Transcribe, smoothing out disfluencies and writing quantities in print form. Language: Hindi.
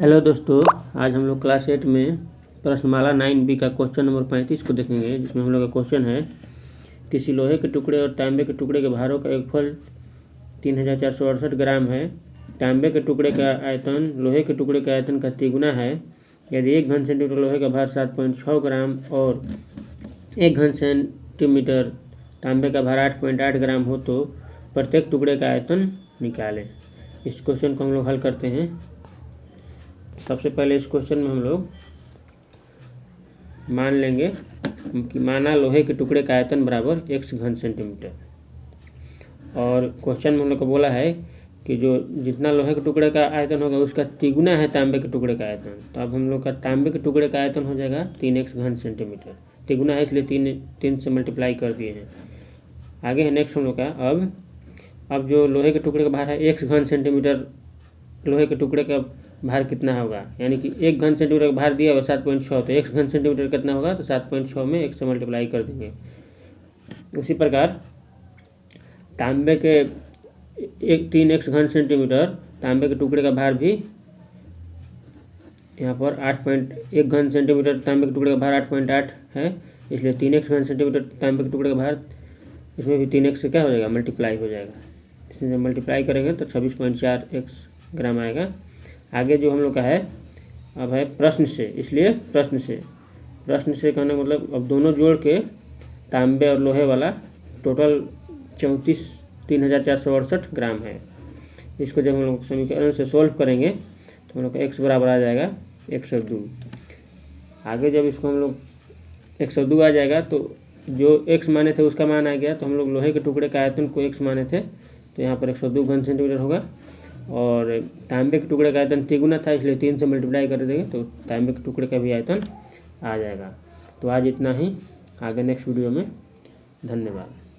हेलो दोस्तों, आज हम लोग क्लास 8 में प्रश्नमाला 9B का क्वेश्चन नंबर 35 को देखेंगे, जिसमें हम लोग का क्वेश्चन है किसी लोहे के टुकड़े और तांबे के टुकड़े के भारों का योगफल 3468 ग्राम है। तांबे के टुकड़े का आयतन लोहे के टुकड़े के आयतन का तिगुना है। यदि 1 घन सेंटीमीटर लोहे का भार 7.6 ग्राम और 1 घन सेंटीमीटर तांबे का भार 8.8 ग्राम हो तो प्रत्येक टुकड़े का आयतन निकालें। इस क्वेश्चन को हम लोग हल करते हैं। सबसे पहले इस क्वेश्चन में हम लोग मान लेंगे कि माना लोहे के टुकड़े का आयतन बराबर 1 घन सेंटीमीटर, और क्वेश्चन में हम लोग को बोला है कि जो जितना लोहे के टुकड़े का आयतन होगा उसका तिगुना है तांबे के टुकड़े का आयतन। तो अब हम लोग का तांबे के टुकड़े का आयतन हो जाएगा 3x घन सेंटीमीटर। तिगुना है इसलिए 3 से मल्टीप्लाई कर दिए हैं। आगे है नेक्स्ट हम लोग का अब जो लोहे के टुकड़े का भार है 1 घन सेंटीमीटर, लोहे के टुकड़े का भार कितना होगा, यानी कि 1 घन सेंटीमीटर का भार दिया हुआ 7.6, तो 1 घन सेंटीमीटर कितना होगा, तो 7.6 में 1 से मल्टीप्लाई कर देंगे। उसी प्रकार तांबे के 3x घन सेंटीमीटर तांबे के टुकड़े का भार भी यहाँ पर 1 घन सेंटीमीटर तांबे के टुकड़े का भार 8.8 है, इसलिए 3x घन सेंटीमीटर तांबे के टुकड़े का भार इसमें भी 3x से क्या हो जाएगा, मल्टीप्लाई हो जाएगा। इसमें मल्टीप्लाई करेंगे तो 26.4x ग्राम आएगा। आगे जो हम लोग का है अब है प्रश्न से, इसलिए प्रश्न से कहने का मतलब अब दोनों जोड़ के तांबे और लोहे वाला टोटल 3468 ग्राम है। इसको जब हम लोग समीकरण से सोल्व करेंगे तो हम लोग का x बराबर आ जाएगा 102। आगे जब इसको हम लोग 102 आ जाएगा तो जो x माने थे उसका मान आ गया, तो हम लोग लोहे के टुकड़े का आयतन को x माने थे तो यहाँ पर 102 घन सेंटीमीटर होगा, और तांबे के टुकड़े का आयतन तिगुना था इसलिए 3 से मल्टीप्लाई कर देंगे तो तांबे के टुकड़े का भी आयतन आ जाएगा। तो आज इतना ही, आगे नेक्स्ट वीडियो में। धन्यवाद।